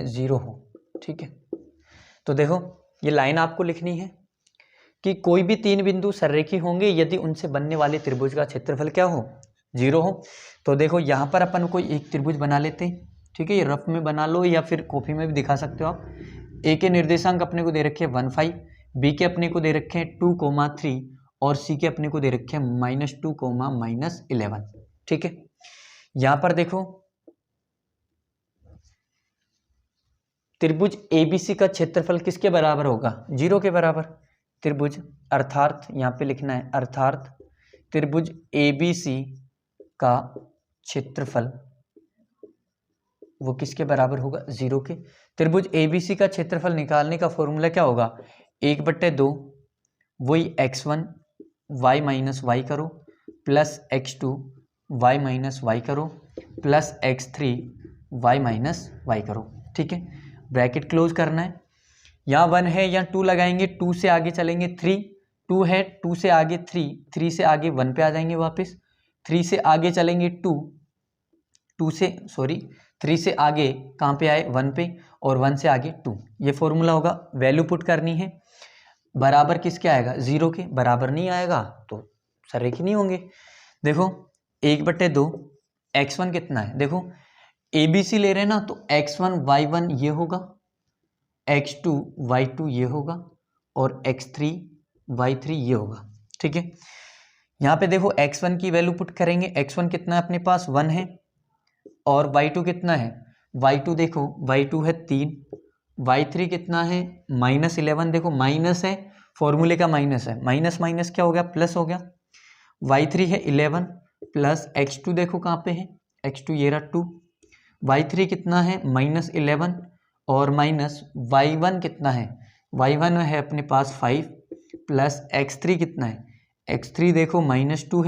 0 हो। ठीक है, तो देखो ये लाइन आपको लिखनी है कि कोई भी 3 बिंदु सररेखी होंगे यदि उनसे बनने वाले त्रिभुज का क्षेत्रफल क्या हो, 0 हो। तो देखो यहाँ पर अपन कोई एक त्रिभुज बना लेते हैं। ठीक है, ये रफ में बना लो या फिर कॉपी में भी दिखा सकते हो आप। ए के निर्देशांक अपने को दे रखे हैं 1, 5, बी के अपने को दे रखे हैं 2, 3 और सी के अपने को दे रखे हैं -2, -11। ठीक है, यहाँ पर देखो त्रिभुज एबीसी का क्षेत्रफल किसके बराबर होगा, 0 के बराबर। त्रिभुज अर्थात यहाँ पे लिखना है, अर्थात त्रिभुज एबीसी का क्षेत्रफल वो किसके बराबर होगा, 0 के। त्रिभुज एबीसी का क्षेत्रफल निकालने का फॉर्मूला क्या होगा, 1/2 वही x1 y माइनस वाई करो plus x2 y minus y करो plus x3 y minus y करो। ठीक है, ब्रैकेट क्लोज करना है। यहाँ 1 है, यहाँ 2 लगाएंगे, 2 से आगे चलेंगे 3, 2 है, 2 से आगे 3, 3 से आगे 1 पे आ जाएंगे वापस, 3 से आगे चलेंगे 2, 3 से आगे कहाँ पे आए, 1 पे, और 1 से आगे 2। ये फॉर्मूला होगा, वैल्यू पुट करनी है। बराबर किसके आएगा, 0 के। बराबर नहीं आएगा तो सररेखी नहीं होंगे। देखो 1/2 x1 कितना है, देखो ABC ले रहे हैं ना, तो x1 y1 ये होगा, x2 y2 ये होगा और x3 y3 ये होगा। ठीक है, यहाँ पे देखो x1 की वैल्यू पुट करेंगे। x1 कितना है अपने पास, 1 है, और y2 कितना है, y2 देखो y2 है 3, y3 कितना है -11, देखो माइनस है, फॉर्मूले का माइनस है, माइनस माइनस क्या हो गया, प्लस हो गया। y3 है 11 प्लस x2 देखो कहाँ पे है, x2 ये रहा 2, y3 कितना है -11 और माइनस y1 कितना है, y1 है अपने पास 5 प्लस x3 कितना है, x3 देखो -2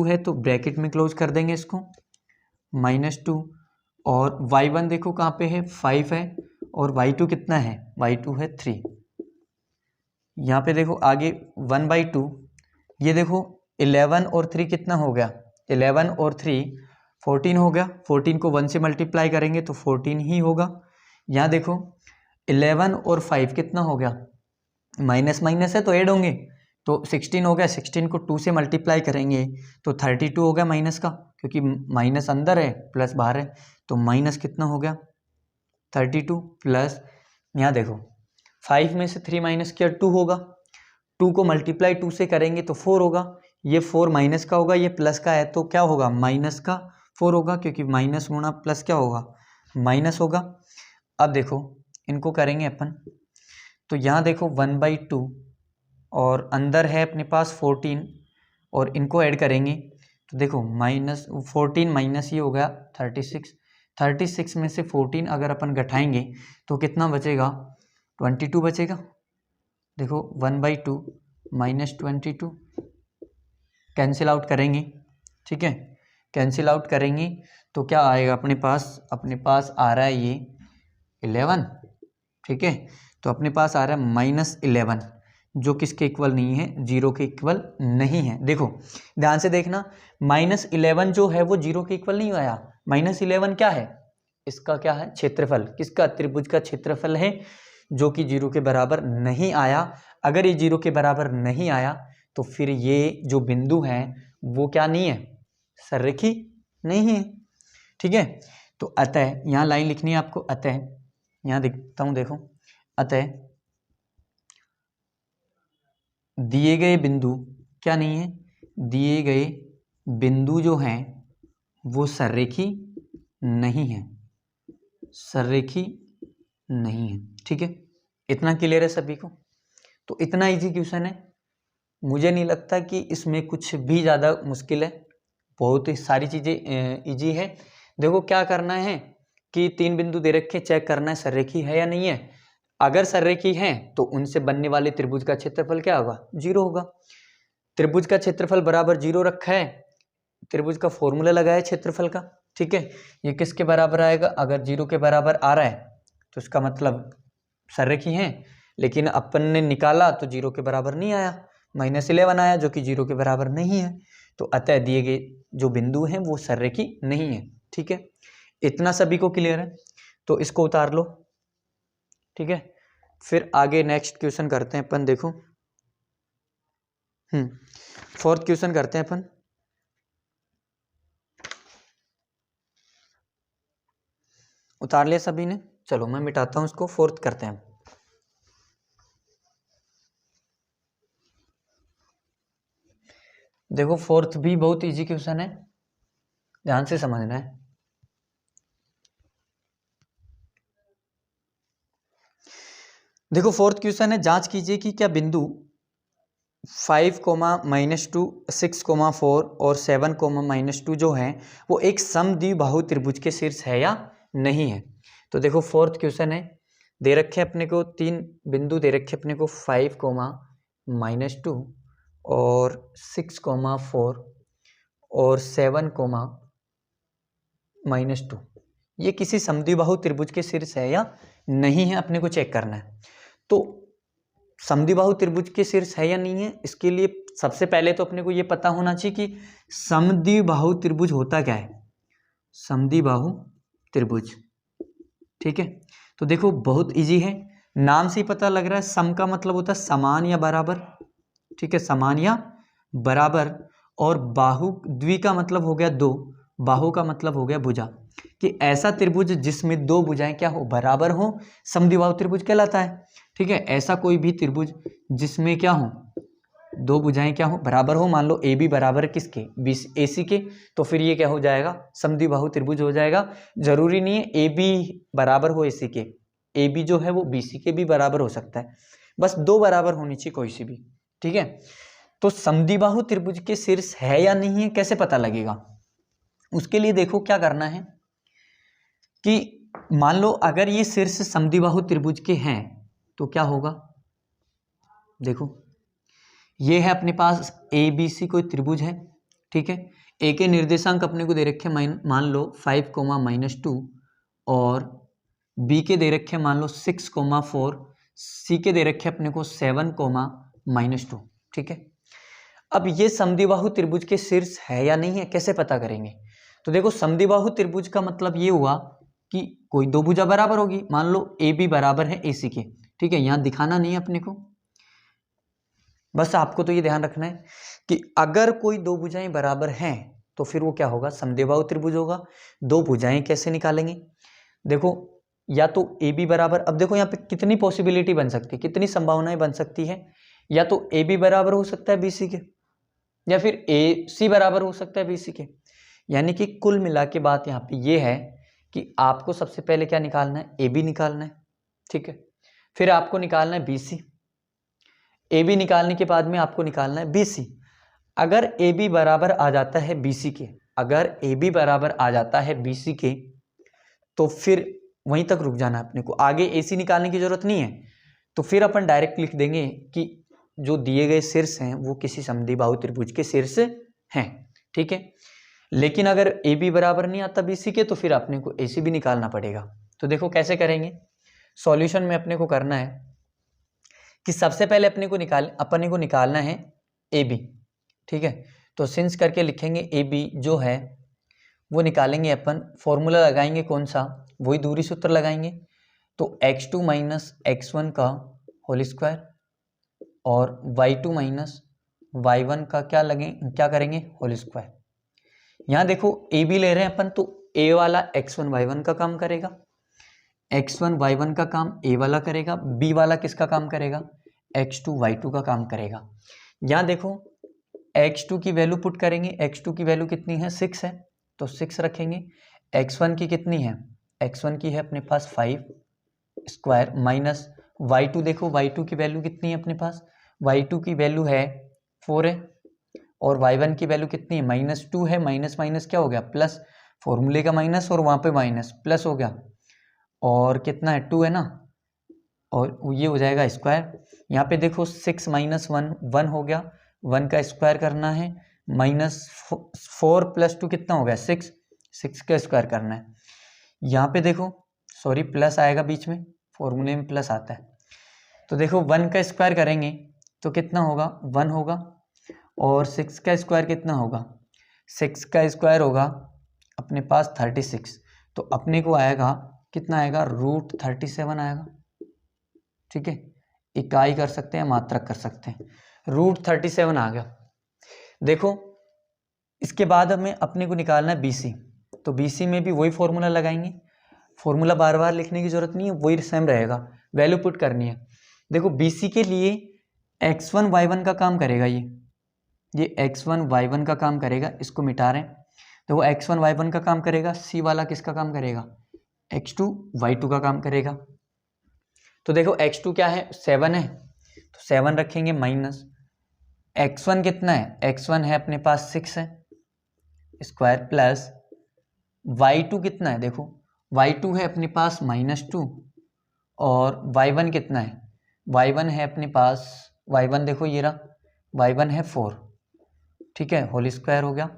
है तो ब्रैकेट में क्लोज कर देंगे इसको, -2, और y1 देखो कहाँ पे है, 5 है, और y2 कितना है, y2 है 3। यहाँ पे देखो आगे 1/2, ये देखो 11 और 3 कितना हो गया, 11 और 3 14 हो गया। 14 को 1 से मल्टीप्लाई करेंगे तो 14 ही होगा। यहाँ देखो 11 और 5 कितना हो गया, माइनस माइनस है तो ऐड होंगे, तो 16 हो गया। 16 को 2 से मल्टीप्लाई करेंगे तो 32 हो गया माइनस का, क्योंकि माइनस अंदर है प्लस बाहर है, तो माइनस कितना हो गया 32 प्लस, यहाँ देखो 5 में से 3 माइनस किया 2 होगा, 2 को मल्टीप्लाई 2 से करेंगे तो 4 होगा। ये 4 माइनस का होगा, ये प्लस का है तो क्या होगा, माइनस का 4 होगा, क्योंकि माइनस गुणा प्लस क्या होगा, माइनस होगा। अब देखो इनको करेंगे अपन, तो यहाँ देखो 1/2 और अंदर है अपने पास 14 और इनको ऐड करेंगे तो देखो माइनस 14 माइनस ये हो गया 36, 36 में से 14 अगर अपन घटाएंगे तो कितना बचेगा, 22 बचेगा। देखो 1/2 माइनस 22 कैंसिल आउट करेंगे, ठीक है, कैंसिल आउट करेंगे तो क्या आएगा अपने पास आ रहा है ये 11, ठीक है, तो अपने पास आ रहा है -11, जो किसके इक्वल नहीं है, 0 के इक्वल नहीं है। देखो ध्यान से देखना, -11 जो है वो 0 के इक्वल नहीं आया। -11 क्या है, इसका क्या है, क्षेत्रफल, किसका, त्रिभुज का क्षेत्रफल है, जो कि 0 के बराबर नहीं आया। अगर ये 0 के बराबर नहीं आया तो फिर ये जो बिंदु है वो क्या नहीं है, सररेखी नहीं है, ठीक है। तो अतः यहाँ लाइन लिखनी है आपको, अतः यहाँ दिखता हूँ, देखो अतः दिए गए बिंदु क्या नहीं है, दिए गए बिंदु जो हैं वो सररेखी नहीं है, सररेखी नहीं है, ठीक है। इतना क्लियर है सभी को। तो इतना इजी क्वेश्चन है, मुझे नहीं लगता कि इसमें कुछ भी ज़्यादा मुश्किल है, बहुत ही सारी चीज़ें इजी है। देखो क्या करना है कि 3 बिंदु दे रखे, चेक करना है सररेखी है या नहीं है। अगर सररेखी है तो उनसे बनने वाले त्रिभुज का क्षेत्रफल क्या होगा, 0 होगा। त्रिभुज का क्षेत्रफल बराबर 0 रखा है, त्रिभुज का फॉर्मूला लगा है क्षेत्रफल का, ठीक है। ये किसके बराबर आएगा, अगर 0 के बराबर आ रहा है तो इसका मतलब सररेखी है, लेकिन अपन ने निकाला तो 0 के बराबर नहीं आया, -11 आया, जो कि 0 के बराबर नहीं है। तो अतः दिए गए जो बिंदु हैं वो सररेखी नहीं है, ठीक है। इतना सभी को क्लियर है, तो इसको उतार लो, ठीक है। फिर आगे नेक्स्ट क्वेश्चन करते हैं अपन, देखो 4th क्वेश्चन करते हैं अपन। उतार लिया सभी ने, चलो मैं मिटाता हूं इसको, 4th करते हैं। देखो 4th भी बहुत इजी क्वेश्चन है, ध्यान से समझना है। देखो 4th क्वेश्चन है, जांच कीजिए कि क्या बिंदु 5, -2, 6, 4 और 7, -2 जो है वो एक समद्विबाहु त्रिभुज के शीर्ष है या नहीं है। तो देखो 4th क्वेश्चन है, दे रखे अपने को 3 बिंदु दे रखे अपने को 5, -2 और 6, 4 और 7, -2। ये किसी समद्विबाहु त्रिभुज के शीर्ष है या नहीं है, अपने को चेक करना है। तो समद्विबाहु त्रिभुज के शीर्ष है या नहीं है, इसके लिए सबसे पहले तो अपने को ये पता होना चाहिए कि समद्विबाहु त्रिभुज होता क्या है, समद्विबाहु त्रिभुज, ठीक है। तो देखो बहुत इजी है, नाम से ही पता लग रहा है, सम का मतलब होता है समान या बराबर, ठीक है, समान या बराबर। और बाहु, द्वि का मतलब हो गया 2, बाहु का मतलब हो गया भुजा, कि ऐसा त्रिभुज जिसमें 2 भुजाएं क्या हो, बराबर हो, समद्विबाहु त्रिभुज कहलाता है, ठीक है। ऐसा कोई भी त्रिभुज जिसमें क्या हो, 2 भुजाएं क्या हो, बराबर हो, मान लो ए बी बराबर किसके, AC के, तो फिर ये क्या हो जाएगा, समद्विबाहु त्रिभुज हो जाएगा। जरूरी नहीं है ए बी बराबर हो AC के, ए बी जो है वो BC के भी बराबर हो सकता है, बस 2 बराबर होनी चाहिए कोई सी भी, ठीक है। तो समद्विबाहु त्रिभुज के शीर्ष है या नहीं है कैसे पता लगेगा, उसके लिए देखो क्या करना है कि मान लो अगर ये शीर्ष समद्विबाहु त्रिभुज के हैं तो क्या होगा, देखो ये है अपने पास ABC कोई त्रिभुज है, ठीक है। ए के निर्देशांक अपने को दे रखे मान लो 5, -2 और बी के दे रखे मान लो 6,4, सी के दे रखे अपने को 7,-2। ठीक है, अब ये समद्विबाहु त्रिभुज के शीर्ष है या नहीं है, कैसे पता करेंगे? तो देखो समद्विबाहु त्रिभुज का मतलब ये हुआ कि कोई दो भुजा बराबर होगी। मान लो ए बी बराबर है ए सी के। ठीक है, यहां दिखाना नहीं है अपने को, बस आपको तो ये ध्यान रखना है कि अगर कोई दो भुजाएं बराबर हैं तो फिर वो क्या होगा, समद्विबाहु त्रिभुज होगा। दो भुजाएं कैसे निकालेंगे? देखो या तो ए बी बराबर, अब देखो यहाँ पे कितनी पॉसिबिलिटी बन सकती है, कितनी संभावनाएं बन सकती है। या तो ए बी बराबर हो सकता है बी सी के, या फिर ए सी बराबर हो सकता है बी सी के। यानी कि कुल मिला के बात यहाँ पे ये है कि आपको सबसे पहले क्या निकालना है, ए बी निकालना है। ठीक है, फिर आपको निकालना है बी सी। ए बी निकालने के बाद में आपको निकालना है बी सी। अगर ए बी बराबर आ जाता है बी सी के, अगर ए बी बराबर आ जाता है बी सी के, तो फिर वहीं तक रुक जाना है अपने को, आगे ए सी निकालने की जरूरत नहीं है। तो फिर अपन डायरेक्ट लिख देंगे कि जो दिए गए शीर्ष हैं वो किसी समद्विबाहु त्रिभुज के शीर्ष हैं। ठीक है, लेकिन अगर ए बी बराबर नहीं आता बी सी के तो फिर अपने को ए सी भी निकालना पड़ेगा। तो देखो कैसे करेंगे, सॉल्यूशन में अपने को करना है कि सबसे पहले अपने को निकालना है ए बी। ठीक है, तो सिंस करके लिखेंगे ए बी जो है वो निकालेंगे अपन, फॉर्मूला लगाएंगे कौन सा, वही दूरी सूत्र लगाएंगे। तो x2 माइनस x1 का होल स्क्वायर और y2 माइनस y1 का क्या करेंगे, होल स्क्वायर। यहाँ देखो ए बी ले रहे हैं अपन, तो ए वाला x1 y1 का काम करेगा, x1 y1 का काम ए वाला करेगा, बी वाला किसका काम करेगा, x2 y2 का काम करेगा। यहाँ देखो x2 की वैल्यू पुट करेंगे, x2 की वैल्यू कितनी है, 6 है, तो 6 रखेंगे। x1 की कितनी है, x1 की है अपने पास 5 स्क्वायर, माइनस y2, देखो y2 की वैल्यू कितनी है अपने पास, y2 की वैल्यू है 4 है, और y1 की वैल्यू कितनी है, -2 है। माइनस माइनस क्या हो गया, प्लस, फॉर्मूले का माइनस और वहाँ पे माइनस, प्लस हो गया, और कितना है 2 है ना, और ये हो जाएगा स्क्वायर। यहाँ पे देखो 6 माइनस 1 1 हो गया, 1 का स्क्वायर करना है, -4 + 2 कितना हो गया, 6 का स्क्वायर करना है। यहाँ पे देखो सॉरी प्लस आएगा बीच में, फॉर्मूले में प्लस आता है। तो देखो 1 का स्क्वायर करेंगे तो कितना होगा, 1 होगा, और 6 का स्क्वायर कितना होगा, 6 का स्क्वायर होगा अपने पास 36। तो अपने को आएगा कितना आएगा, √37 आएगा। ठीक है, इकाई कर सकते हैं, मात्रक कर सकते हैं, √37 आ गया। देखो इसके बाद हमें अपने को निकालना है BC। तो BC में भी वही फॉर्मूला लगाएंगे, फॉर्मूला बार बार लिखने की जरूरत नहीं है, वही सेम रहेगा, वैल्यू पुट करनी है। देखो BC के लिए x1 y1 का काम करेगा, ये x1 y1 का काम करेगा, इसको मिटा रहे हैं। देखो x1 y1 का काम करेगा, C वाला किसका काम करेगा, x2 y2 का काम करेगा। तो देखो x2 क्या है, 7 है, तो 7 रखेंगे, माइनस x1 कितना है, x1 है अपने पास 6 है स्क्वायर, प्लस y2 कितना है, देखो y2 है अपने पास -2, और y1 कितना है, y1 है अपने पास, y1 देखो ये रहा, y1 है 4। ठीक है, होल स्क्वायर हो गया।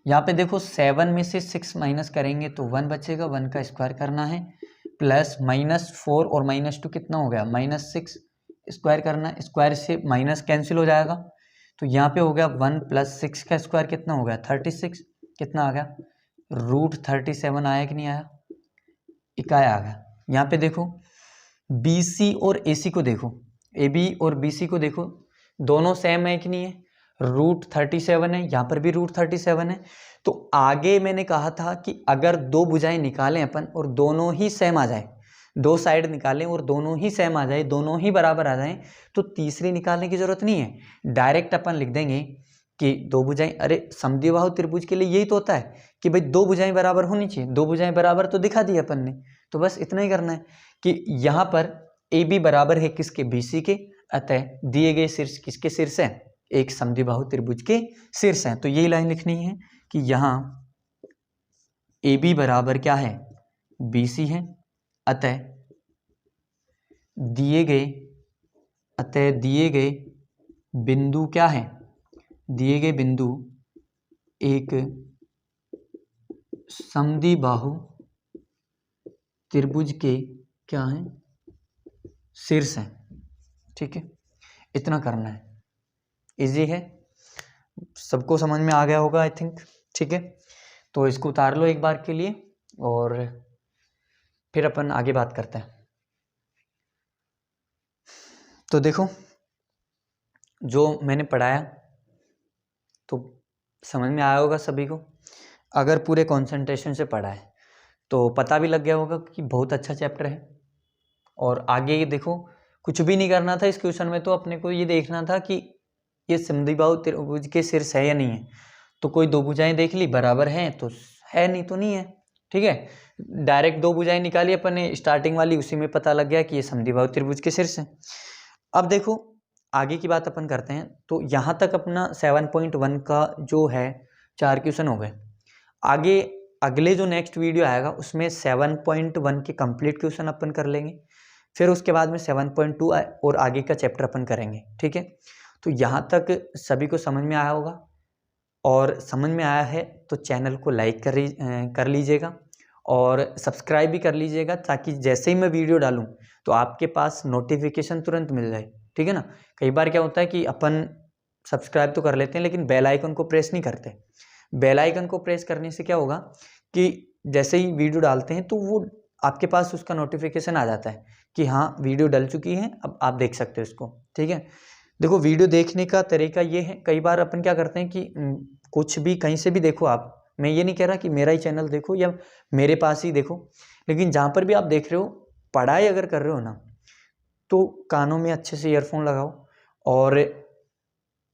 यहाँ पे देखो 7 में से 6 माइनस करेंगे तो 1 बचेगा, 1 का स्क्वायर करना है, प्लस -4 और -2 कितना हो गया, -6 स्क्वायर करना है, स्क्वायर से माइनस कैंसिल हो जाएगा। तो यहाँ पे हो गया 1 + 6 का स्क्वायर कितना हो गया, 36, कितना आ गया, √37 आया कि नहीं आया, इकाई आ गया। यहाँ पे देखो BC और AC को देखो, AB और BC को देखो, दोनों सेम है कि नहीं है, √37 है, यहाँ पर भी √37 है। तो आगे मैंने कहा था कि अगर दो भुजाएं निकालें अपन और दोनों ही सेम आ जाए, दो साइड निकालें और दोनों ही सेम आ जाए, दोनों ही बराबर आ जाए, तो तीसरी निकालने की जरूरत नहीं है, डायरेक्ट अपन लिख देंगे कि दो भुजाएं, अरे समद्विबाहु त्रिभुज के लिए यही तो होता है कि भाई दो भुजाएं बराबर होनी चाहिए, दो भुजाएं बराबर तो दिखा दी अपन ने। तो बस इतना ही करना है कि यहाँ पर AB बराबर है किसके, BC के, अतः दिए गए शीर्ष किसके शीर्ष है, एक समद्विबाहु त्रिभुज के शीर्ष हैं। तो यही लाइन लिखनी है कि यहाँ AB बराबर क्या है, BC है, अतः दिए गए बिंदु क्या है, दिए गए बिंदु एक समद्विबाहु त्रिभुज के क्या हैं, शीर्ष हैं। ठीक है, इतना करना है, इजी है, सबको समझ में आ गया होगा आई थिंक। ठीक है, तो इसको उतार लो एक बार के लिए और फिर अपन आगे बात करते हैं। तो देखो जो मैंने पढ़ाया तो समझ में आया होगा सभी को। अगर पूरे कंसंट्रेशन से पढ़ा है तो पता भी लग गया होगा कि बहुत अच्छा चैप्टर है। और आगे ये देखो, कुछ भी नहीं करना था इस क्वेश्चन में, तो अपने को ये देखना था कि ये समद्विबाहु त्रिभुज के शीर्ष है या नहीं है। तो कोई दो भुजाएं देख ली, बराबर हैं तो है, नहीं तो नहीं है। ठीक है, डायरेक्ट दो भुजाएं निकाली अपन ने, स्टार्टिंग वाली, उसी में पता लग गया कि ये समद्विबाहु त्रिभुज के शीर्ष है। अब देखो आगे की बात अपन करते हैं। तो यहाँ तक अपना 7.1 का जो है 4 क्वेश्चन हो गए। आगे अगले जो नेक्स्ट वीडियो आएगा उसमें 7.1 के कंप्लीट क्वेश्चन अपन कर लेंगे, फिर उसके बाद में 7.2 और आगे का चैप्टर अपन करेंगे। ठीक है, तो यहाँ तक सभी को समझ में आया होगा, और समझ में आया है तो चैनल को लाइक कर लीजिएगा और सब्सक्राइब भी कर लीजिएगा, ताकि जैसे ही मैं वीडियो डालूं तो आपके पास नोटिफिकेशन तुरंत मिल जाए। ठीक है ना, कई बार क्या होता है कि अपन सब्सक्राइब तो कर लेते हैं लेकिन बेल आइकन को प्रेस नहीं करते। बेल आइकन को प्रेस करने से क्या होगा कि जैसे ही वीडियो डालते हैं तो वो आपके पास उसका नोटिफिकेशन आ जाता है कि हाँ वीडियो डल चुकी है, अब आप देख सकते हो इसको। ठीक है, देखो वीडियो देखने का तरीका ये है, कई बार अपन क्या करते हैं कि कुछ भी कहीं से भी देखो आप, मैं ये नहीं कह रहा कि मेरा ही चैनल देखो या मेरे पास ही देखो, लेकिन जहाँ पर भी आप देख रहे हो, पढ़ाई अगर कर रहे हो ना, तो कानों में अच्छे से ईयरफोन लगाओ और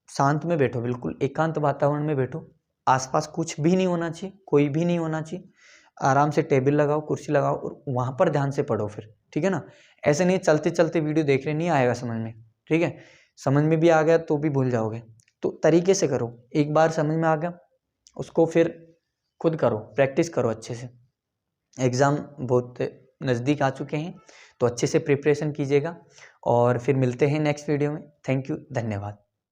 शांत में बैठो, बिल्कुल एकांत वातावरण में बैठो, आसपास कुछ भी नहीं होना चाहिए, कोई भी नहीं होना चाहिए। आराम से टेबल लगाओ, कुर्सी लगाओ और वहाँ पर ध्यान से पढ़ो फिर। ठीक है ना, ऐसे नहीं चलते चलते वीडियो देख रहे, नहीं आएगा समझ में। ठीक है, समझ में भी आ गया तो भी भूल जाओगे, तो तरीके से करो। एक बार समझ में आ गया उसको फिर खुद करो, प्रैक्टिस करो अच्छे से। एग्ज़ाम बहुत नज़दीक आ चुके हैं तो अच्छे से प्रिपरेशन कीजिएगा और फिर मिलते हैं नेक्स्ट वीडियो में। थैंक यू, धन्यवाद।